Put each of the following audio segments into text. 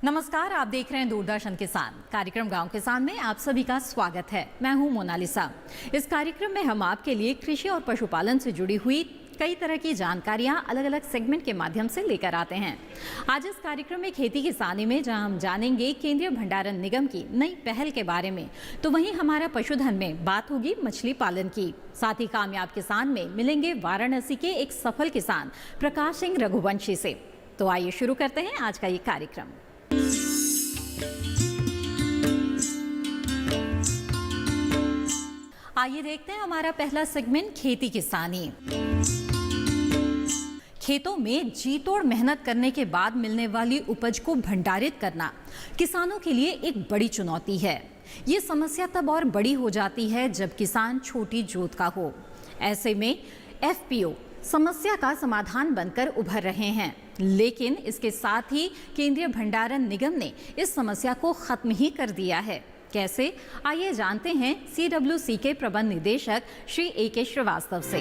नमस्कार, आप देख रहे हैं दूरदर्शन किसान कार्यक्रम गांव किसान में आप सभी का स्वागत है। मैं हूं मोनालिसा। इस कार्यक्रम में हम आपके लिए कृषि और पशुपालन से जुड़ी हुई कई तरह की जानकारियां अलग अलग सेगमेंट के माध्यम से लेकर आते हैं। आज इस कार्यक्रम में खेती किसानी में जहां हम जानेंगे केंद्रीय भंडारण निगम की नई पहल के बारे में, तो वहीं हमारा पशुधन में बात होगी मछली पालन की। साथ ही कामयाब किसान में मिलेंगे वाराणसी के एक सफल किसान प्रकाश सिंह रघुवंशी से। तो आइए शुरू करते हैं आज का ये कार्यक्रम। आइए देखते हैं हमारा पहला सेगमेंट खेती किसानी। खेतों में जी तोड़ मेहनत करने के बाद मिलने वाली उपज को भंडारित करना किसानों के लिए एक बड़ी चुनौती है। ये समस्या तब और बड़ी हो जाती है जब किसान छोटी जोत का हो। ऐसे में एफपीओ समस्या का समाधान बनकर उभर रहे हैं, लेकिन इसके साथ ही केंद्रीय भंडारण निगम ने इस समस्या को खत्म ही कर दिया है। कैसे, आइए जानते हैं सीडब्ल्यूसी के प्रबंध निदेशक श्री ए.के. श्रीवास्तव से।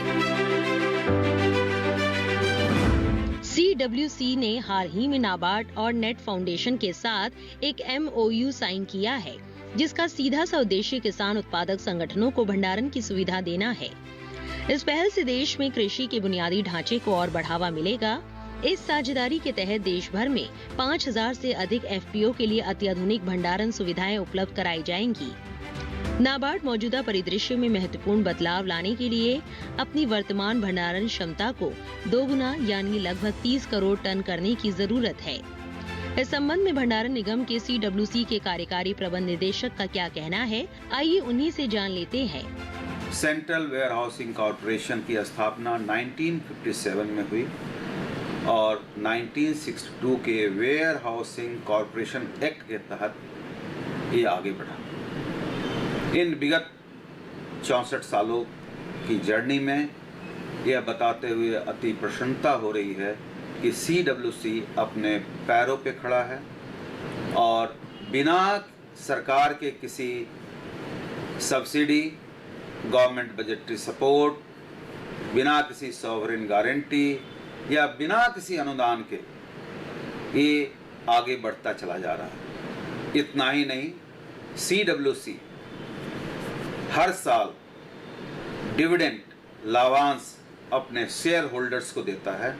सीडब्ल्यूसी ने हाल ही में नाबार्ड और नेट फाउंडेशन के साथ एक MOU साइन किया है, जिसका सीधा सा उद्देश्य किसान उत्पादक संगठनों को भंडारण की सुविधा देना है। इस पहल से देश में कृषि के बुनियादी ढांचे को और बढ़ावा मिलेगा। इस साझेदारी के तहत देश भर में 5000 से अधिक एफपीओ के लिए अत्याधुनिक भंडारण सुविधाएं उपलब्ध कराई जाएंगी। नाबार्ड मौजूदा परिदृश्य में महत्वपूर्ण बदलाव लाने के लिए अपनी वर्तमान भंडारण क्षमता को दोगुना यानी लगभग 30 करोड़ टन करने की जरूरत है। इस संबंध में भंडारण निगम के सीडब्ल्यूसी के कार्यकारी प्रबंध निदेशक का क्या कहना है, आइए उन्हीं से जान लेते हैं। सेंट्रल वेयर हाउसिंग कॉरपोरेशन की स्थापना 1957 में हुई और 1962 के वेयर हाउसिंग कॉरपोरेशन एक्ट के तहत ये आगे बढ़ा। इन विगत 64 सालों की जर्नी में यह बताते हुए अति प्रसन्नता हो रही है कि सीडब्ल्यूसी अपने पैरों पे खड़ा है और बिना सरकार के किसी सब्सिडी, गवर्नमेंट बजटरी सपोर्ट, बिना किसी सॉवरेन गारंटी या बिना किसी अनुदान के ये आगे बढ़ता चला जा रहा है। इतना ही नहीं, सीडब्ल्यूसी हर साल डिविडेंड लाभांश अपने शेयर होल्डर्स को देता है।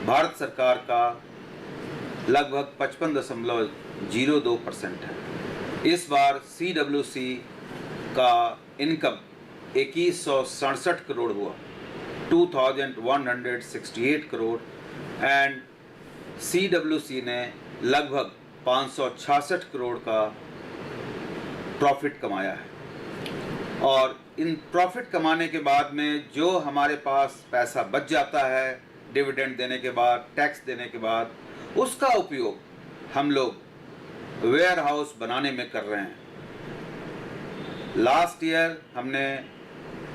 भारत सरकार का लगभग 55.02% है। इस बार सीडब्ल्यूसी का इनकम 2167 करोड़ हुआ, 2168 करोड़, एंड सीडब्ल्यूसी ने लगभग 566 करोड़ का प्रॉफिट कमाया है। और इन प्रॉफिट कमाने के बाद में जो हमारे पास पैसा बच जाता है डिविडेंड देने के बाद, टैक्स देने के बाद, उसका उपयोग हम लोग वेयर हाउस बनाने में कर रहे हैं। लास्ट ईयर हमने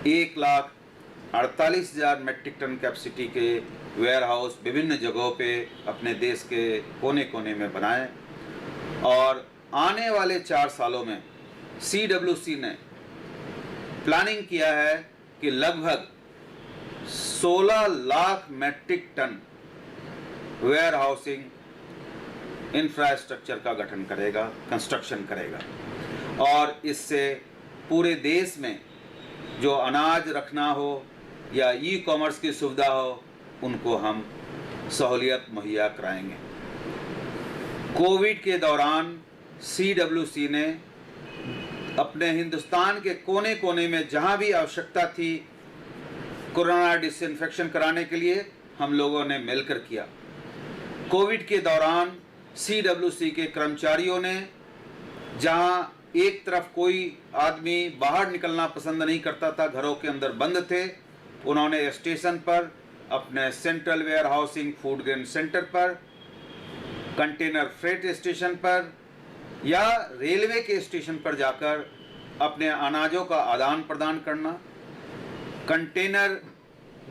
1,48,000 मेट्रिक टन कैपेसिटी के वेयर हाउस विभिन्न जगहों पे अपने देश के कोने कोने में बनाए और आने वाले 4 सालों में सीडब्ल्यूसी ने प्लानिंग किया है कि लगभग 16 lakh metric ton warehousing infrastructure का गठन करेगा, कंस्ट्रक्शन करेगा, और इससे पूरे देश में जो अनाज रखना हो या ई-कॉमर्स की सुविधा हो, उनको हम सहूलियत मुहैया कराएंगे। कोविड के दौरान सीडब्ल्यूसी ने अपने हिंदुस्तान के कोने कोने में जहां भी आवश्यकता थी कोरोना डिसइंफेक्शन कराने के लिए, हम लोगों ने मिलकर किया। कोविड के दौरान सीडब्ल्यूसी के कर्मचारियों ने जहां एक तरफ कोई आदमी बाहर निकलना पसंद नहीं करता था, घरों के अंदर बंद थे, उन्होंने स्टेशन पर, अपने central warehousing food grain centre पर, कंटेनर फ्रेट स्टेशन पर या रेलवे के स्टेशन पर जाकर अपने अनाजों का आदान प्रदान करना, कंटेनर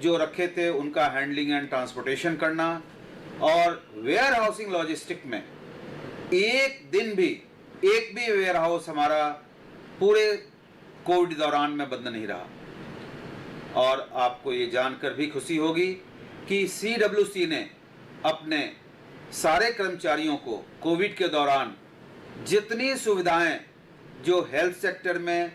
जो रखे थे उनका हैंडलिंग एंड ट्रांसपोर्टेशन करना, और वेयर हाउसिंग लॉजिस्टिक में एक दिन भी एक भी वेयर हाउस हमारा पूरे कोविड दौरान में बंद नहीं रहा। और आपको ये जानकर भी खुशी होगी कि सीडब्ल्यूसी ने अपने सारे कर्मचारियों को कोविड के दौरान जितनी सुविधाएं जो हेल्थ सेक्टर में,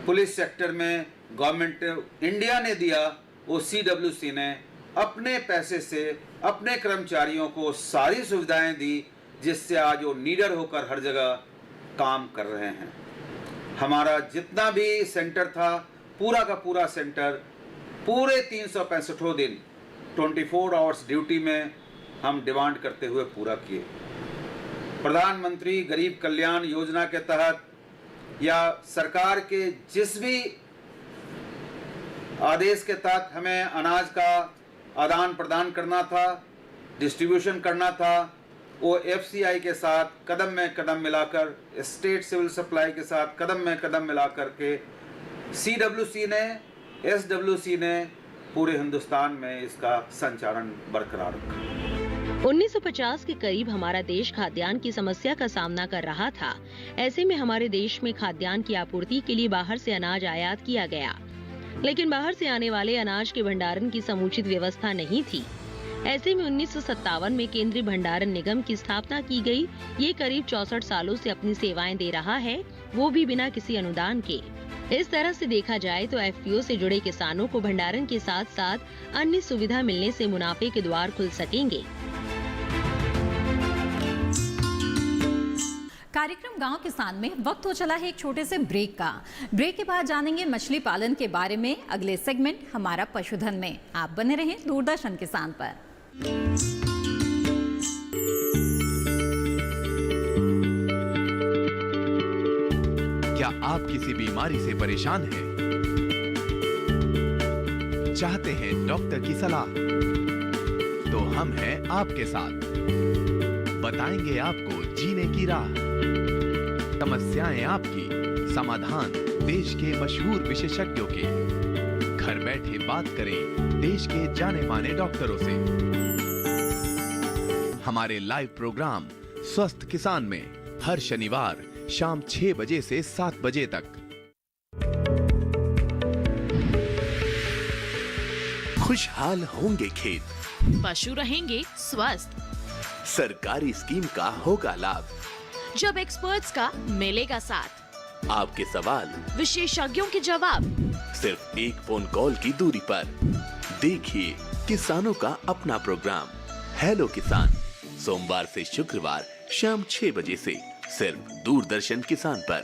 पुलिस सेक्टर में गवर्नमेंट इंडिया ने दिया, वो CWC ने अपने पैसे से अपने कर्मचारियों को सारी सुविधाएं दी, जिससे आज वो नीडर होकर हर जगह काम कर रहे हैं। हमारा जितना भी सेंटर था, पूरा का पूरा सेंटर पूरे 365 दिन 24 आवर्स ड्यूटी में हम डिमांड करते हुए पूरा किए। प्रधानमंत्री गरीब कल्याण योजना के तहत या सरकार के जिस भी आदेश के तहत हमें अनाज का आदान प्रदान करना था, डिस्ट्रीब्यूशन करना था, वो FCI के साथ कदम में कदम मिलाकर, स्टेट सिविल सप्लाई के साथ कदम में कदम मिलाकर के CWC ने, SWC ने पूरे हिंदुस्तान में इसका संचालन बरकरार रखा। 1950 के करीब हमारा देश खाद्यान्न की समस्या का सामना कर रहा था। ऐसे में हमारे देश में खाद्यान्न की आपूर्ति के लिए बाहर से अनाज आयात किया गया, लेकिन बाहर से आने वाले अनाज के भंडारण की समुचित व्यवस्था नहीं थी। ऐसे में 1957 में केंद्रीय भंडारण निगम की स्थापना की गई। ये करीब 64 सालों से अपनी सेवाएं दे रहा है, वो भी बिना किसी अनुदान के। इस तरह से देखा जाए तो FPO से जुड़े किसानों को भंडारण के साथ साथ अन्य सुविधा मिलने से मुनाफे के द्वार खुल सकेंगे। कार्यक्रम गांव किसान में वक्त हो चला है एक छोटे से ब्रेक का। ब्रेक के बाद जानेंगे मछली पालन के बारे में अगले सेगमेंट हमारा पशुधन में। आप बने रहें दूरदर्शन किसान पर। क्या आप किसी बीमारी से परेशान हैं? चाहते हैं डॉक्टर की सलाह? तो हम हैं आपके साथ। बताएंगे आपको जीने की राह। समस्याएं आपकी, समाधान देश के मशहूर विशेषज्ञों के। घर बैठे बात करें देश के जाने माने डॉक्टरों से। हमारे लाइव प्रोग्राम स्वस्थ किसान में हर शनिवार शाम 6 बजे से 7 बजे तक। खुशहाल होंगे खेत, पशु रहेंगे स्वस्थ, सरकारी स्कीम का होगा लाभ, जब एक्सपर्ट्स का मिलेगा साथ, आपके सवाल विशेषज्ञों के जवाब, सिर्फ एक फोन कॉल की दूरी पर। देखिए किसानों का अपना प्रोग्राम हेलो किसान, सोमवार से शुक्रवार शाम 6 बजे से सिर्फ दूरदर्शन किसान पर।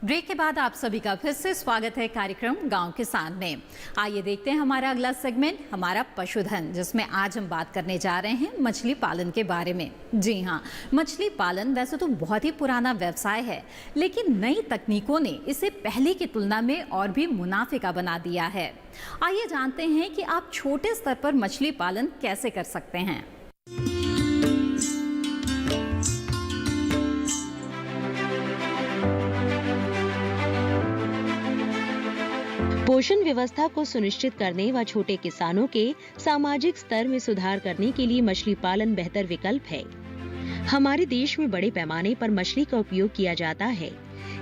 ब्रेक के बाद आप सभी का फिर से स्वागत है कार्यक्रम गांव किसान में। आइए देखते हैं हमारा अगला सेगमेंट हमारा पशुधन, जिसमें आज हम बात करने जा रहे हैं मछली पालन के बारे में। जी हाँ, मछली पालन वैसे तो बहुत ही पुराना व्यवसाय है, लेकिन नई तकनीकों ने इसे पहले की तुलना में और भी मुनाफे का बना दिया है। आइए जानते हैं कि आप छोटे स्तर पर मछली पालन कैसे कर सकते हैं। पोषण व्यवस्था को सुनिश्चित करने व छोटे किसानों के सामाजिक स्तर में सुधार करने के लिए मछली पालन बेहतर विकल्प है। हमारे देश में बड़े पैमाने पर मछली का उपयोग किया जाता है।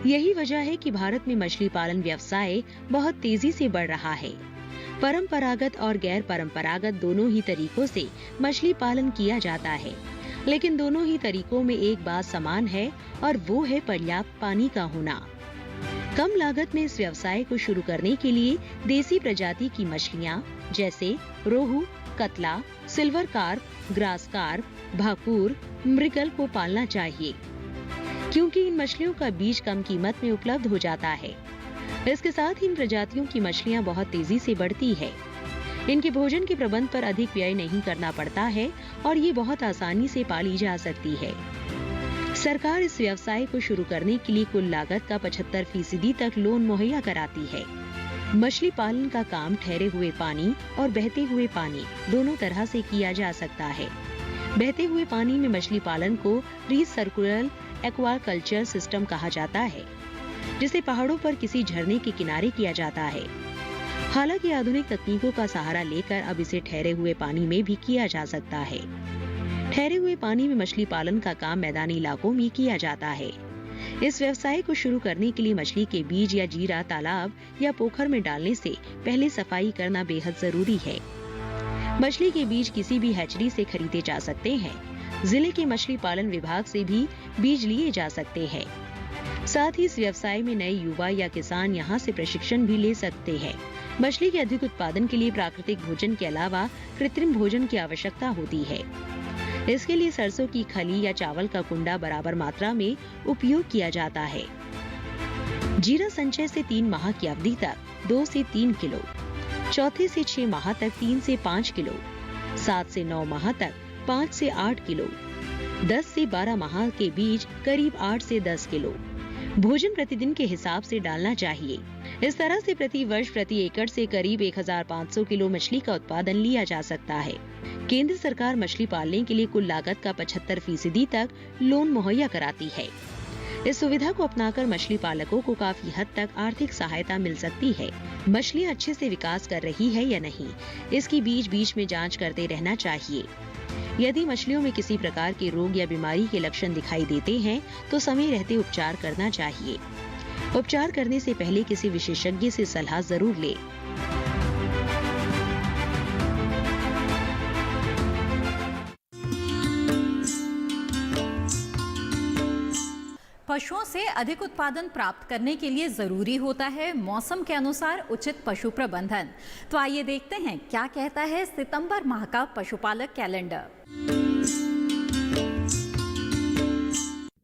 यही वजह है कि भारत में मछली पालन व्यवसाय बहुत तेजी से बढ़ रहा है। परंपरागत और गैर परंपरागत दोनों ही तरीकों से मछली पालन किया जाता है, लेकिन दोनों ही तरीकों में एक बात समान है और वो है पर्याप्त पानी का होना। कम लागत में इस व्यवसाय को शुरू करने के लिए देसी प्रजाति की मछलियाँ जैसे रोहू, कतला, सिल्वर कार्प, ग्रास कार्प, भाकुर, मृगल को पालना चाहिए, क्योंकि इन मछलियों का बीज कम कीमत में उपलब्ध हो जाता है। इसके साथ ही इन प्रजातियों की मछलियाँ बहुत तेजी से बढ़ती है। इनके भोजन के प्रबंध पर अधिक व्यय नहीं करना पड़ता है और ये बहुत आसानी से पाली जा सकती है। सरकार इस व्यवसाय को शुरू करने के लिए कुल लागत का 75% तक लोन मुहैया कराती है। मछली पालन का काम ठहरे हुए पानी और बहते हुए पानी दोनों तरह से किया जा सकता है। बहते हुए पानी में मछली पालन को रीसर्कुलर एक्वाकल्चर सिस्टम कहा जाता है, जिसे पहाड़ों पर किसी झरने के किनारे किया जाता है। हालांकि आधुनिक तकनीकों का सहारा लेकर अब इसे ठहरे हुए पानी में भी किया जा सकता है। ठहरे हुए पानी में मछली पालन का काम मैदानी इलाकों में किया जाता है। इस व्यवसाय को शुरू करने के लिए मछली के बीज या जीरा तालाब या पोखर में डालने से पहले सफाई करना बेहद जरूरी है। मछली के बीज किसी भी हैचरी से खरीदे जा सकते हैं। जिले के मछली पालन विभाग से भी बीज लिए जा सकते हैं। साथ ही इस व्यवसाय में नए युवा या किसान यहां से प्रशिक्षण भी ले सकते हैं। मछली के अधिक उत्पादन के लिए प्राकृतिक भोजन के अलावा कृत्रिम भोजन की आवश्यकता होती है। इसके लिए सरसों की खली या चावल का कुंडा बराबर मात्रा में उपयोग किया जाता है। जीरा संचय से 3 माह की अवधि तक 2 से 3 किलो, चौथे से 6 माह तक 3 से 5 किलो, 7 से 9 माह तक 5 से 8 किलो, 10 से 12 माह के बीच करीब 8 से 10 किलो भोजन प्रतिदिन के हिसाब से डालना चाहिए। इस तरह से प्रति वर्ष प्रति एकड़ से करीब 1500 किलो मछली का उत्पादन लिया जा सकता है। केंद्र सरकार मछली पालने के लिए कुल लागत का 75% तक लोन मुहैया कराती है। इस सुविधा को अपनाकर मछली पालकों को काफी हद तक आर्थिक सहायता मिल सकती है। मछलियां अच्छे से विकास कर रही है या नहीं, इसकी बीच बीच में जांच करते रहना चाहिए। यदि मछलियों में किसी प्रकार के रोग या बीमारी के लक्षण दिखाई देते हैं तो समय रहते उपचार करना चाहिए। उपचार करने से पहले किसी विशेषज्ञ से सलाह जरूर लें। पशुओं से अधिक उत्पादन प्राप्त करने के लिए जरूरी होता है मौसम के अनुसार उचित पशु प्रबंधन। तो आइए देखते हैं क्या कहता है सितंबर माह का पशुपालक कैलेंडर।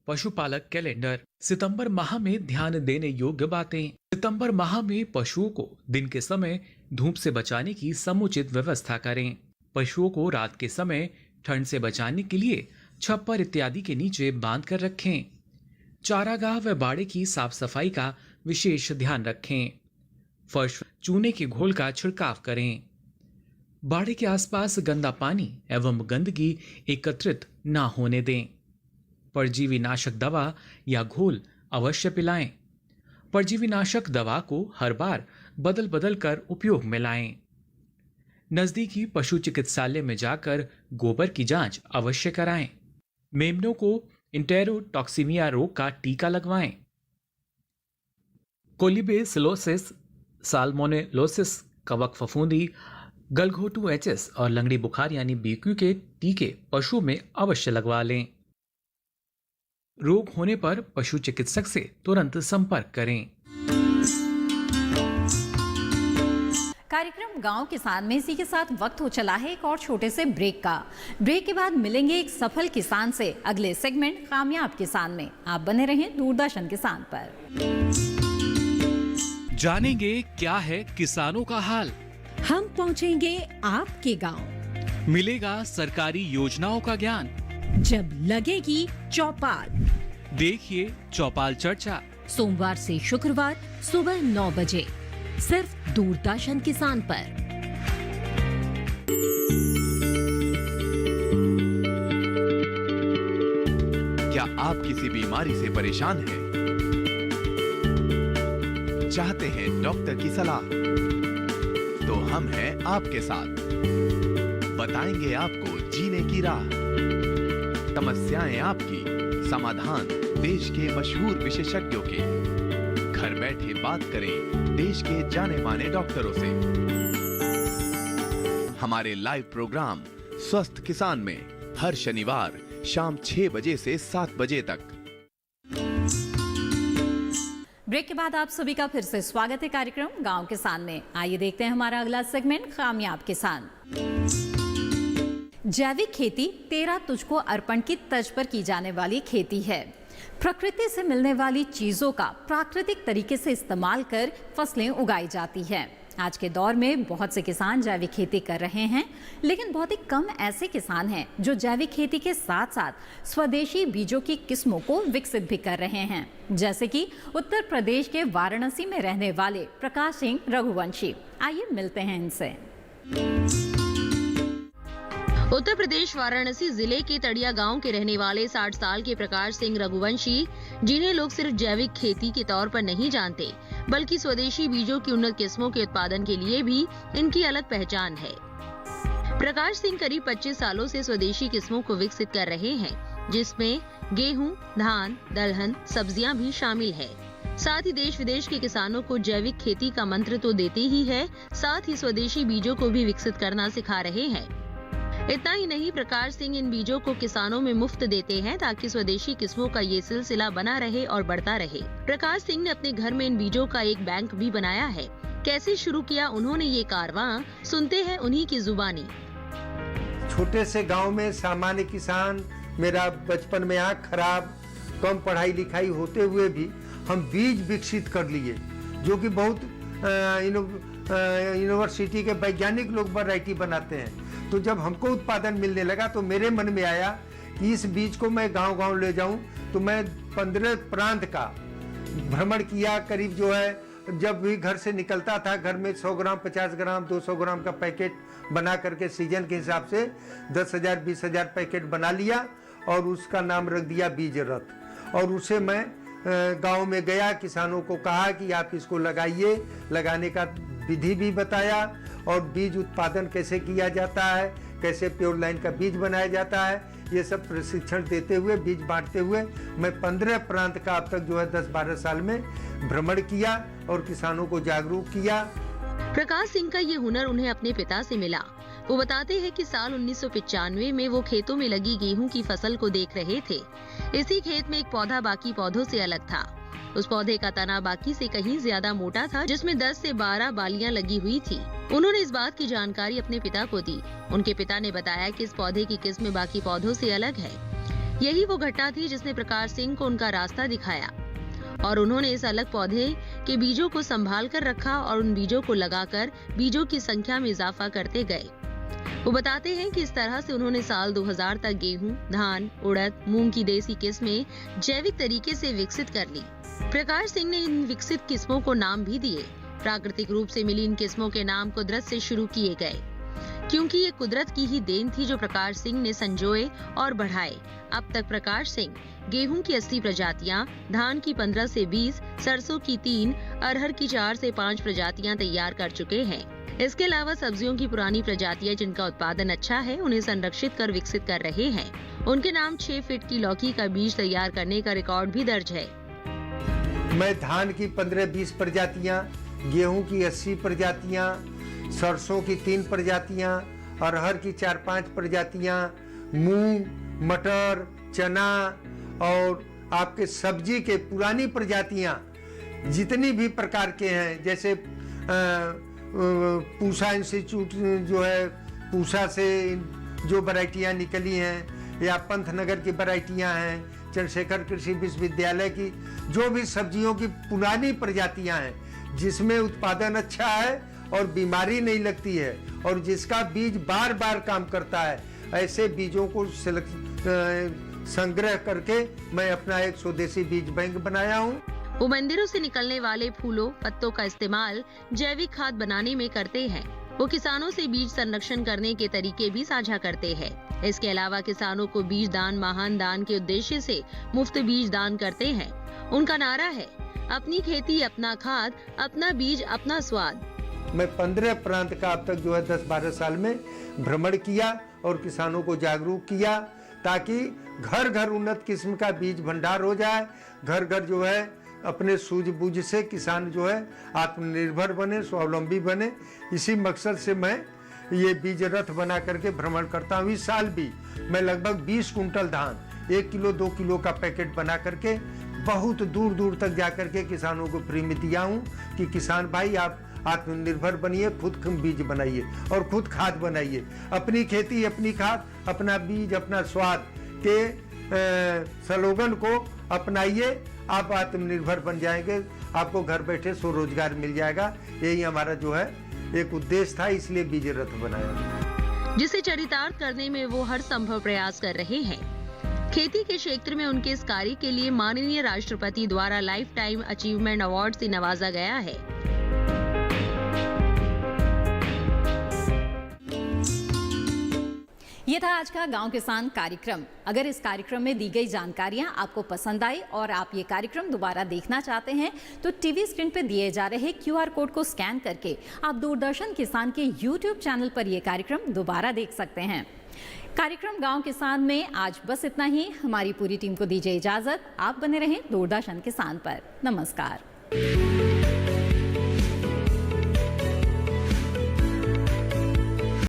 पशुपालक कैलेंडर। सितंबर माह में ध्यान देने योग्य बातें। सितंबर माह में पशुओं को दिन के समय धूप से बचाने की समुचित व्यवस्था करें। पशुओं को रात के समय ठंड से बचाने के लिए छप्पर इत्यादि के नीचे बांध कर रखें। चारागाह व बाड़े की साफ सफाई का विशेष ध्यान रखें। फर्श चूने के घोल का छिड़काव करें। बाड़े के आसपास गंदा पानी एवं गंदगी एकत्रित न होने दें। परजीवी नाशक दवा या घोल अवश्य पिलाएं। परजीवी नाशक दवा को हर बार बदल बदल कर उपयोग में लाएं। नजदीकी पशु चिकित्सालय में जाकर गोबर की जांच अवश्य कराएं। मेमनों को इंटेरोटॉक्सीमिया रोग का टीका लगवाएं। कोलिबेसिलोसिस, साल्मोनेलोसिस, कवक फफूंदी, गलघोटू एचएस और लंगड़ी बुखार यानी बीक्यू के टीके पशु में अवश्य लगवा लें। रोग होने पर पशु चिकित्सक से तुरंत संपर्क करें। कार्यक्रम गांव किसान में इसी के साथ वक्त हो चला है एक और छोटे से ब्रेक का। ब्रेक के बाद मिलेंगे एक सफल किसान से अगले सेगमेंट कामयाब किसान में। आप बने रहें दूरदर्शन किसान पर। जानेंगे क्या है किसानों का हाल। हम पहुंचेंगे आपके गांव। मिलेगा सरकारी योजनाओं का ज्ञान। जब लगेगी चौपाल, देखिए चौपाल चर्चा सोमवार से शुक्रवार सुबह 9 बजे सिर्फ दूरदर्शन किसान पर। क्या आप किसी बीमारी से परेशान हैं? चाहते हैं डॉक्टर की सलाह? तो हम हैं आपके साथ। बताएंगे आपको जीने की राह। समस्याएं आपकी, समाधान देश के मशहूर विशेषज्ञों के। घर बैठे बात करें देश के जाने माने डॉक्टरों से। हमारे लाइव प्रोग्राम स्वस्थ किसान में हर शनिवार शाम 6 बजे से 7 बजे तक। ब्रेक के बाद आप सभी का फिर से स्वागत है कार्यक्रम गांव किसान में। आइए देखते हैं हमारा अगला सेगमेंट कामयाब किसान। जैविक खेती तेरा तुझको अर्पण की तर्ज पर की जाने वाली खेती है। प्रकृति से मिलने वाली चीजों का प्राकृतिक तरीके से इस्तेमाल कर फसलें उगाई जाती हैं। आज के दौर में बहुत से किसान जैविक खेती कर रहे हैं, लेकिन बहुत ही कम ऐसे किसान हैं जो जैविक खेती के साथ साथ स्वदेशी बीजों की किस्मों को विकसित भी कर रहे हैं, जैसे कि उत्तर प्रदेश के वाराणसी में रहने वाले प्रकाश सिंह रघुवंशी। आइए मिलते हैं इनसे। उत्तर प्रदेश वाराणसी जिले के तड़िया गांव के रहने वाले 60 साल के प्रकाश सिंह रघुवंशी, जिन्हें लोग सिर्फ जैविक खेती के तौर पर नहीं जानते, बल्कि स्वदेशी बीजों की उन्नत किस्मों के उत्पादन के लिए भी इनकी अलग पहचान है। प्रकाश सिंह करीब 25 सालों से स्वदेशी किस्मों को विकसित कर रहे हैं। जिसमें गेहूं, धान, दलहन, सब्जियां भी शामिल है। साथ ही देश विदेश के किसानों को जैविक खेती का मंत्र तो देते ही है, साथ ही स्वदेशी बीजों को भी विकसित करना सिखा रहे हैं। इतना ही नहीं, प्रकाश सिंह इन बीजों को किसानों में मुफ्त देते हैं ताकि स्वदेशी किस्मों का ये सिलसिला बना रहे और बढ़ता रहे। प्रकाश सिंह ने अपने घर में इन बीजों का एक बैंक भी बनाया है। कैसे शुरू किया उन्होंने ये कारवां, सुनते हैं उन्हीं की जुबानी। छोटे से गांव में सामान्य किसान, मेरा बचपन में आँख खराब, कम पढ़ाई लिखाई होते हुए भी हम बीज विकसित कर लिए, जो कि बहुत यूनिवर्सिटी के वैज्ञानिक लोग वैरायटी बनाते हैं। तो जब हमको उत्पादन मिलने लगा तो मेरे मन में आया कि इस बीज को मैं गांव-गांव ले जाऊं। तो मैं 15 प्रांत का भ्रमण किया। करीब जो है, जब भी घर से निकलता था, घर में 100 ग्राम, 50 ग्राम, 200 ग्राम का पैकेट बना करके सीजन के हिसाब से 10,000, 20,000 पैकेट बना लिया और उसका नाम रख दिया बीज रथ। और उसे मैं गांव में गया, किसानों को कहा कि आप इसको लगाइए, लगाने का विधि भी बताया और बीज उत्पादन कैसे किया जाता है, कैसे प्योर लाइन का बीज बनाया जाता है, ये सब प्रशिक्षण देते हुए, बीज बांटते हुए मैं 15 प्रांत का अब तक जो है 10-12 साल में भ्रमण किया और किसानों को जागरूक किया। प्रकाश सिंह का ये हुनर उन्हें अपने पिता से मिला। वो बताते हैं कि साल 1995 में वो खेतों में लगी गेहूं की फसल को देख रहे थे। इसी खेत में एक पौधा बाकी पौधों से अलग था। उस पौधे का तना बाकी से कहीं ज्यादा मोटा था, जिसमें 10 से 12 बालियां लगी हुई थी। उन्होंने इस बात की जानकारी अपने पिता को दी। उनके पिता ने बताया कि इस पौधे की किस्म बाकी पौधों से अलग है। यही वो घटना थी जिसने प्रकाश सिंह को उनका रास्ता दिखाया और उन्होंने इस अलग पौधे के बीजों को संभाल कर रखा और उन बीजों को लगाकर बीजों की संख्या में इजाफा करते गए। वो बताते हैं कि इस तरह से उन्होंने साल 2000 तक गेहूं, धान, उड़द, मूंग की देसी किस्में जैविक तरीके से विकसित कर ली। प्रकाश सिंह ने इन विकसित किस्मों को नाम भी दिए। प्राकृतिक रूप से मिली इन किस्मों के नाम कुदरत से शुरू किए गए, क्योंकि ये कुदरत की ही देन थी जो प्रकाश सिंह ने संजोए और बढ़ाए। अब तक प्रकाश सिंह गेहूं की 80 प्रजातियां, धान की 15 से 20, सरसों की 3, अरहर की 4 से 5 प्रजातियां तैयार कर चुके हैं। इसके अलावा सब्जियों की पुरानी प्रजातियां जिनका उत्पादन अच्छा है, उन्हें संरक्षित कर विकसित कर रहे हैं। उनके नाम 6 फीट की लौकी का बीज तैयार करने का रिकॉर्ड भी दर्ज है। मैं धान की 15-20 प्रजातियां, गेहूं की 80 प्रजातियां, सरसों की 3 प्रजातियां, अरहर की 4-5 प्रजातियां, मूंग, मटर, चना और आपके सब्जी के पुरानी प्रजातियां जितनी भी प्रकार के हैं, जैसे पूसा इंस्टीट्यूट जो है, पूसा से जो वैरायटियां निकली हैं, या पंतनगर की वैरायटियां हैं, चंद्रशेखर कृषि विश्वविद्यालय की जो भी सब्जियों की पुरानी प्रजातियां हैं, जिसमें उत्पादन अच्छा है और बीमारी नहीं लगती है और जिसका बीज बार बार काम करता है, ऐसे बीजों को संग्रह करके मैं अपना एक स्वदेशी बीज बैंक बनाया हूँ। वो मंदिरों से निकलने वाले फूलों, पत्तों का इस्तेमाल जैविक खाद बनाने में करते हैं। वो किसानों से बीज संरक्षण करने के तरीके भी साझा करते हैं। इसके अलावा किसानों को बीज दान, महान दान के उद्देश्य से मुफ्त बीज दान करते हैं। उनका नारा है, अपनी खेती, अपना खाद, अपना बीज, अपना स्वाद। मैं 15 प्रांत का अब तक जो है 10-12 साल में भ्रमण किया और किसानों को जागरूक किया, ताकि घर घर उन्नत किस्म का बीज भंडार हो जाए। घर घर जो है अपने सूझबूझ से किसान जो है आत्मनिर्भर बने, स्वावलंबी बने। इसी मकसद से मैं ये बीज रथ बना करके भ्रमण करता हूँ। इस साल भी मैं लगभग 20 कुंटल धान 1 किलो 2 किलो का पैकेट बना करके बहुत दूर दूर तक जा करके किसानों को फ्री में दिया हूँ कि किसान भाई आप आत्मनिर्भर बनिए, खुद बीज बनाइए और खुद खाद बनाइए। अपनी खेती, अपनी खाद, अपना बीज, अपना स्वाद के स्लोगन को अपनाइए, आप आत्मनिर्भर बन जाएंगे। आपको घर बैठे स्वरोजगार मिल जाएगा। यही हमारा जो है एक उद्देश्य था, इसलिए बीज रथ बनाया, जिसे चरितार्थ करने में वो हर संभव प्रयास कर रहे हैं। खेती के क्षेत्र में उनके इस कार्य के लिए माननीय राष्ट्रपति द्वारा लाइफ टाइम अचीवमेंट अवार्ड से नवाजा गया है। ये था आज का गांव किसान कार्यक्रम। अगर इस कार्यक्रम में दी गई जानकारियां आपको पसंद आई और आप ये कार्यक्रम दोबारा देखना चाहते हैं तो टीवी स्क्रीन पर दिए जा रहे QR कोड को स्कैन करके आप दूरदर्शन किसान के YouTube चैनल पर यह कार्यक्रम दोबारा देख सकते हैं। कार्यक्रम गांव किसान में आज बस इतना ही। हमारी पूरी टीम को दीजिए इजाजत। आप बने रहें दूरदर्शन किसान पर। नमस्कार।